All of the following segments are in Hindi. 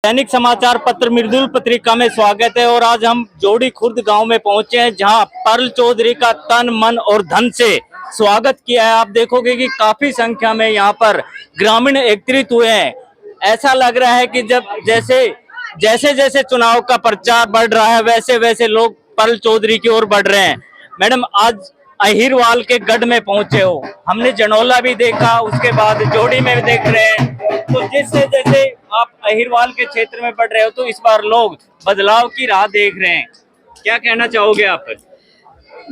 दैनिक समाचार पत्र मृदुल पत्रिका में स्वागत है। और आज हम जोड़ी खुर्द गांव में पहुंचे हैं, जहां परल चौधरी का तन मन और धन से स्वागत किया है। आप देखोगे कि काफी संख्या में यहां पर ग्रामीण एकत्रित हुए हैं। ऐसा लग रहा है कि जब जैसे जैसे जैसे चुनाव का प्रचार बढ़ रहा है, वैसे वैसे लोग परल चौधरी की ओर बढ़ रहे हैं। मैडम, आज अहिरवाल के गढ़ में पहुंचे हो, हमने जनौला भी देखा, उसके बाद जोड़ी में भी देख रहे हैं। तो जैसे जैसे आप अहिरवाल के क्षेत्र में बढ़ रहे हो, तो इस बार लोग बदलाव की राह देख रहे हैं। क्या कहना चाहोगे आप?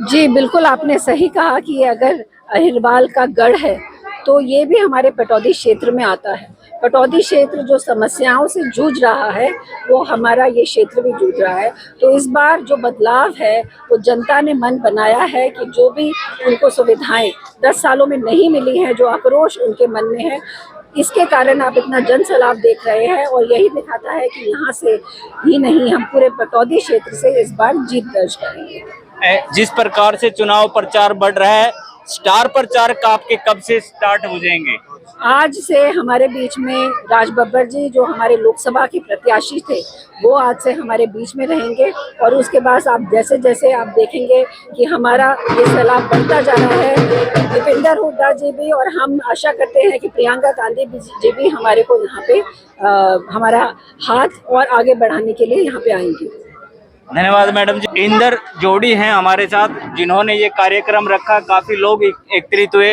जी बिल्कुल, आपने सही कहा कि अगर अहिरवाल का गढ़ है तो ये भी हमारे पटौदी क्षेत्र में आता है। पटौदी क्षेत्र जो समस्याओं से जूझ रहा है, वो हमारा ये क्षेत्र भी जूझ रहा है। तो इस बार जो बदलाव है, वो जनता ने मन बनाया है कि जो भी उनको सुविधाएं 10 सालों में नहीं मिली हैं, जो आक्रोश उनके मन में है, इसके कारण आप इतना जन सैलाब देख रहे हैं। और यही दिखाता है कि यहाँ से ही नहीं, हम पूरे पटौदी क्षेत्र से इस बार जीत दर्ज करेंगे। जिस प्रकार से चुनाव प्रचार बढ़ रहा है, स्टार प्रचारक आपके कब से स्टार्ट हो जाएंगे? आज से हमारे बीच में राज बब्बर जी, जो हमारे लोकसभा के प्रत्याशी थे, वो आज से हमारे बीच में रहेंगे। और उसके बाद आप जैसे जैसे आप देखेंगे कि हमारा ये सैलाब बढ़ता जा रहा है। दीपेंद्र हुड्डा जी भी, और हम आशा करते हैं कि प्रियंका गांधी जी भी हमारे को यहाँ पे हमारा हाथ और आगे बढ़ाने के लिए यहाँ पे आएंगे। धन्यवाद मैडम जी। इंदर जोड़ी हैं हमारे साथ, जिन्होंने ये कार्यक्रम रखा, काफी लोग एकत्रित हुए।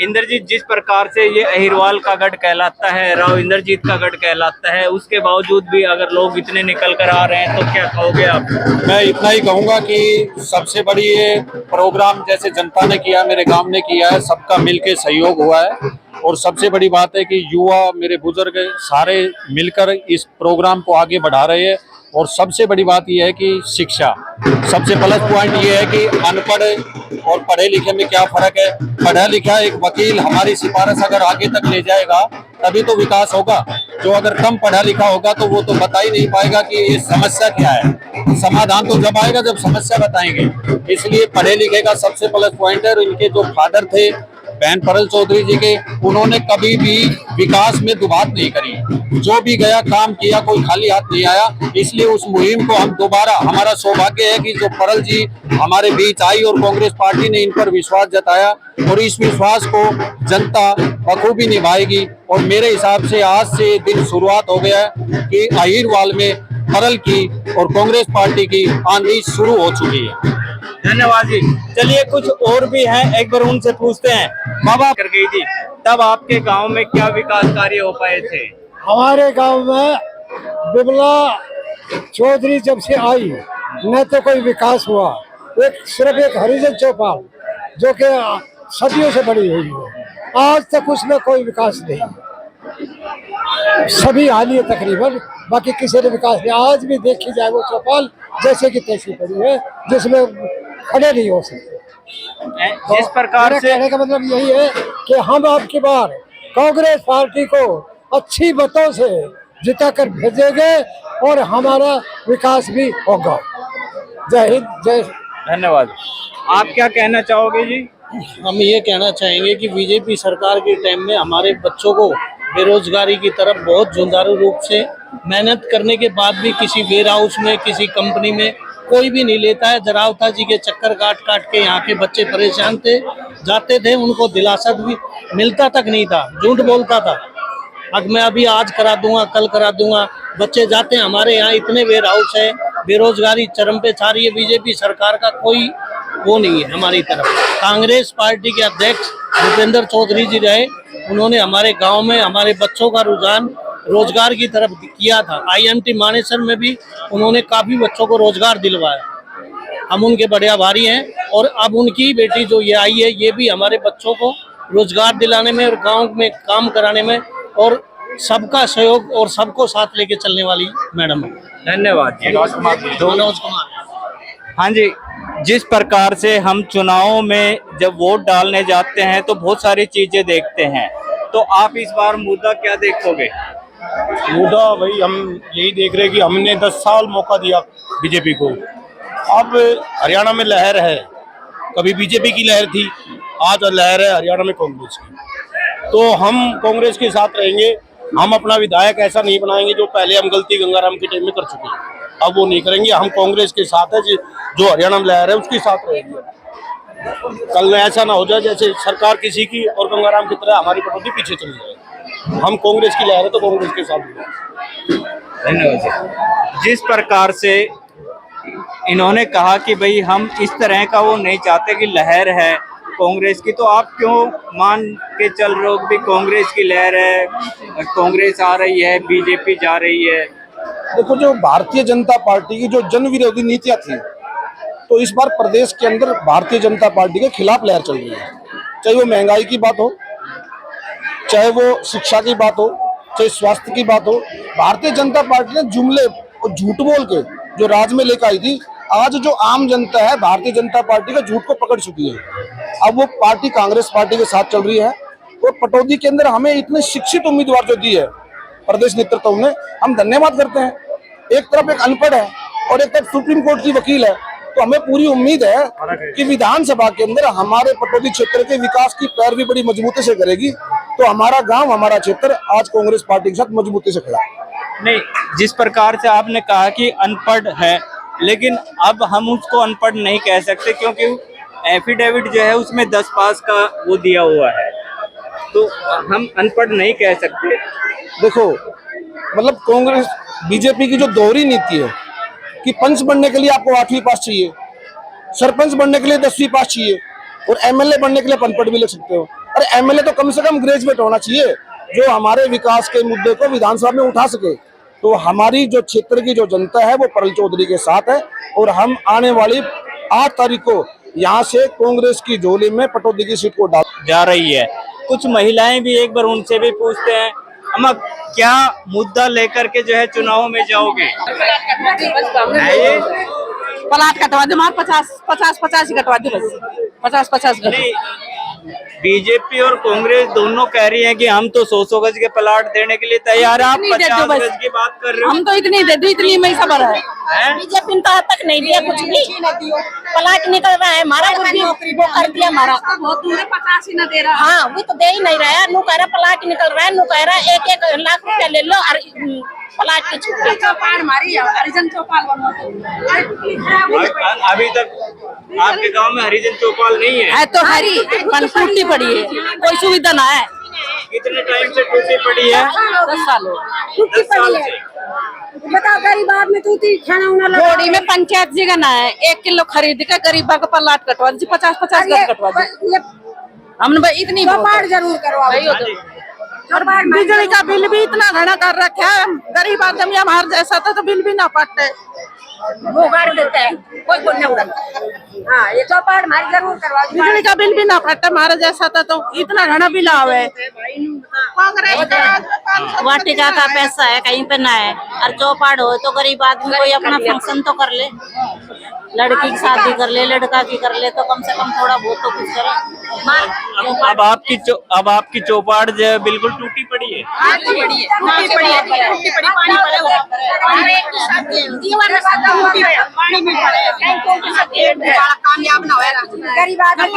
इंदर जी, जिस प्रकार से ये अहिरवाल का गढ़ कहलाता है, राव इंद्रजीत का गढ़ कहलाता है, उसके बावजूद भी अगर लोग इतने निकल कर आ रहे हैं, तो क्या कहोगे आप? मैं इतना ही कहूँगा कि सबसे बड़ी ये प्रोग्राम जैसे जनता ने किया, मेरे गांव ने किया है, सबका मिलके सहयोग हुआ है। और सबसे बड़ी बात है कि युवा, मेरे बुजुर्ग सारे मिलकर इस प्रोग्राम को आगे बढ़ा रहे हैं। और सबसे बड़ी बात यह है कि शिक्षा, सबसे प्लस पॉइंट ये है कि अनपढ़ और पढ़े लिखे में क्या फर्क है। पढ़ा लिखा एक वकील हमारी सिफारिश अगर आगे तक ले जाएगा तभी तो विकास होगा। जो अगर कम पढ़ा लिखा होगा तो वो तो बता ही नहीं पाएगा कि ये समस्या क्या है। समाधान तो जब आएगा जब समस्या बताएंगे। इसलिए पढ़े लिखे का सबसे प्लस पॉइंट है। और इनके जो फादर थे बहन परल चौधरी जी के, उन्होंने कभी भी विकास में दुबात नहीं करी। जो भी गया काम किया, कोई खाली हाथ नहीं आया। इसलिए उस मुहिम को हम दोबारा, हमारा सौभाग्य है कि जो परल जी हमारे बीच आई और कांग्रेस पार्टी ने इन पर विश्वास जताया, और इस विश्वास को जनता बखूबी निभाएगी। और मेरे हिसाब से आज से दिन शुरुआत हो गया है कि अहिरवाल में परल की और कांग्रेस पार्टी की आंधी शुरू हो चुकी है। धन्यवाद जी। चलिए, कुछ और भी हैं, एक बार उनसे पूछते हैं। बाबा कर गई थी, तब आपके गांव में क्या विकास कार्य हो पाए थे? हमारे गांव में बिमला चौधरी जब से आई, न तो कोई विकास हुआ। सिर्फ एक हरिजन चौपाल जो कि सदियों से बड़ी हुई है, आज तक उसमें कोई विकास नहीं। सभी हालिया तकरीबन, बाकी किसी ने विकास नहीं। आज भी देखी जाए वो चौपाल जैसे कि तैसी पड़ी है, जिसमें खड़े नहीं हो सकते। जिस प्रकार से कहने का मतलब यही है कि हम आपकी बार कांग्रेस पार्टी को अच्छी मतों से जिता कर भेजेंगे और हमारा विकास भी होगा। जय हिंद, जय। धन्यवाद। आप क्या कहना चाहोगे जी? हम ये कहना चाहेंगे कि बीजेपी सरकार के टाइम में हमारे बच्चों को बेरोजगारी की तरफ बहुत जुझारू रूप से मेहनत करने के बाद भी किसी वेयर हाउस में, किसी कंपनी में कोई भी नहीं लेता है। जरावता जी के चक्कर काट काट के यहाँ के बच्चे परेशान थे, जाते थे, उनको दिलासा भी मिलता तक नहीं था, झूठ बोलता था। अब मैं अभी आज करा दूंगा, कल करा दूंगा, बच्चे जाते हैं। हमारे यहाँ इतने वेयर हाउस है, बेरोजगारी चरम पे छा रही है। बीजेपी सरकार का कोई वो नहीं है हमारी तरफ। कांग्रेस पार्टी के अध्यक्ष दीपेंद्र चौधरी जी रहे, उन्होंने हमारे गांव में हमारे बच्चों का रुझान रोजगार की तरफ किया था। IMT मानेसर में भी उन्होंने काफी बच्चों को रोजगार दिलवाया। हम उनके बड़े आभारी हैं। और अब उनकी बेटी जो ये आई है, ये भी हमारे बच्चों को रोजगार दिलाने में और गाँव में काम कराने में और सबका सहयोग और सबको साथ लेके चलने वाली मैडम है। धन्यवाद जी। मनोज कुमार। हाँ जी, जिस प्रकार से हम चुनावों में जब वोट डालने जाते हैं तो बहुत सारी चीजें देखते हैं, तो आप इस बार मुद्दा क्या देखोगे? मुद्दा भाई हम यही देख रहे हैं कि हमने 10 साल मौका दिया बीजेपी को। अब हरियाणा में लहर है, कभी बीजेपी की लहर थी, आज लहर है हरियाणा में कांग्रेस की। तो हम कांग्रेस के साथ रहेंगे। हम अपना विधायक ऐसा नहीं बनाएंगे जो पहले हम गलती गंगाराम के टाइम में कर चुके हैं, अब वो नहीं करेंगे। हम कांग्रेस के साथ है, जो हरियाणा में लहर है उसके साथ रहेंगे। कल ऐसा ना हो जाए जैसे सरकार किसी की और गंगाराम की तरह हमारी पटौदी पीछे चली जाए। हम कांग्रेस की लहर है तो कांग्रेस के साथ हैं। धन्यवाद। जिस प्रकार से इन्होंने कहा कि भाई हम इस तरह का वो नहीं चाहते कि लहर है कांग्रेस की, तो आप क्यों मान के चल रहे हो कि कांग्रेस की लहर है, कांग्रेस आ रही है, बीजेपी जा रही है? देखो, जो भारतीय जनता पार्टी की जो जन विरोधी नीतियां थी, तो इस बार प्रदेश के अंदर भारतीय जनता पार्टी के खिलाफ लहर चल रही है। चाहे वो महंगाई की बात हो, चाहे वो शिक्षा की बात हो, चाहे स्वास्थ्य की बात हो, भारतीय जनता पार्टी ने जुमले और झूठ बोल के जो राज में लेकर आई थी, आज जो आम जनता है भारतीय जनता पार्टी का झूठ को पकड़ चुकी है। अब वो पार्टी कांग्रेस पार्टी के साथ चल रही है। और पटौदी के अंदर हमें इतने शिक्षित उम्मीदवार जो दी है प्रदेश नेतृत्व ने, हम धन्यवाद करते हैं। एक तरफ एक अनपढ़ है और एक तरफ सुप्रीम कोर्ट की वकील है, तो हमें पूरी उम्मीद है कि विधानसभा के अंदर हमारे पटौदी क्षेत्र के विकास की पैरवी बड़ी मजबूती से करेगी। तो हमारा गांव, हमारा क्षेत्र आज कांग्रेस पार्टी के साथ मजबूती से खड़ा है। नहीं, जिस प्रकार से आपने कहा कि अनपढ़ है, लेकिन अब हम उसको अनपढ़ नहीं कह सकते क्योंकि एफिडेविट जो है उसमें 10 पास का वो दिया हुआ है, तो हम अनपढ़ नहीं कह सकते। देखो, मतलब कांग्रेस बीजेपी की जो दोहरी नीति है कि पंच बनने के लिए आपको 8वीं पास चाहिए, सरपंच बनने के लिए 10वीं पास चाहिए और एमएलए बनने के लिए अनपढ़ भी लग सकते हो। अरे एमएलए तो कम से कम ग्रेजुएट होना चाहिए जो हमारे विकास के मुद्दे को विधानसभा में उठा सके। तो हमारी जो क्षेत्र की जो जनता है वो परल चौधरी के साथ है और हम आने वाली 8 तारीख को यहाँ से कांग्रेस की झोली में पटौदी की सीट को डाल जा रही है। कुछ महिलाएं भी, एक बार उनसे भी पूछते हैं, अम्मा क्या मुद्दा लेकर के जो है चुनाव में जाओगे? प्लाट कटवा दे, 50 ही कटवा दे, बस 50 नहीं, बीजेपी और कांग्रेस दोनों कह रही हैं कि हम तो 100 गज के प्लाट देने के लिए तैयार हैं, आप 50 गज की बात कर रहे हो। हम तो इतनी दे दी, इतनी में सबर है। बीजेपी ने तो आज तक नहीं दिया कुछ भी, प्लाट निकल रहा है हमारा, कुछ भी वो कर दिया हमारा, बहुत दूर है, 50 ही न दे रहा। हाँ, वो तो दे ही नहीं रहा है। नू कह रहा प्लाट निकल रहा है, नू कह रहा 1-1 लाख रुपया ले लो और प्लाट की छुट्टी चौपाल मारी, हरिजन चौपाल अभी तक आपके गांव में हरिजन चौपाल नहीं है? तो हरी टूटी पड़ी है, कोई सुविधा ना है। कितने टाइम से टूटी पड़ी है? 10 साल हो। 10 साल से। बताओ, गरीब आदमी तो खाना उना रोड़ी में पंचायत जगह ना है, 1 किलो खरीद के गरीबा का प्लाट कटवा दी, 50 गज कटवा दी। हमने इतनी जरूर करवाओ। और बिजली का बिल भी इतना घना कर रखा है, गरीब आदमी हमारे जैसा था तो बिल भी ना पाते, वो गाड़ देते हैं, कोई नहीं उड़ाता। हाँ, ये चौपाट हमारी जरूर करवा। बिजली का बिल भी ना फटता, हमारे जैसा था तो इतना घना बिल आवे। वाटिका का पैसा है कहीं पे ना है, और चौपाट हो तो गरीब आदमी कोई अपना फंक्शन तो कर ले, लड़की की शादी कर ले, लड़का की कर ले, तो कम से कम थोड़ा बहुत तो कुछ करे। अब आपकी चौपाट जो है बिल्कुल टूटी पड़ी है। कामयाब ना गरीब आदमी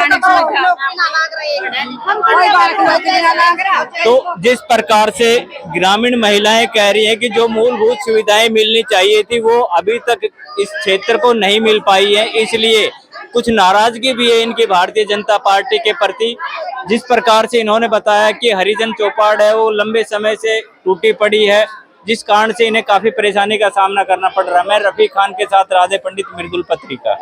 तो जिस प्रकार से ग्रामीण महिलाएं कह रही हैं कि जो मूलभूत सुविधाएं मिलनी चाहिए थी वो अभी तक इस क्षेत्र को नहीं मिल पाई है, इसलिए कुछ नाराजगी भी है इनकी भारतीय जनता पार्टी के प्रति। जिस प्रकार से इन्होंने बताया कि हरिजन चौपाट है वो लंबे समय से टूटी पड़ी है, जिस कारण से इन्हें काफी परेशानी का सामना करना पड़ रहा है। मैं रफी खान के साथ राधे पंडित, मृदुल पत्रिका।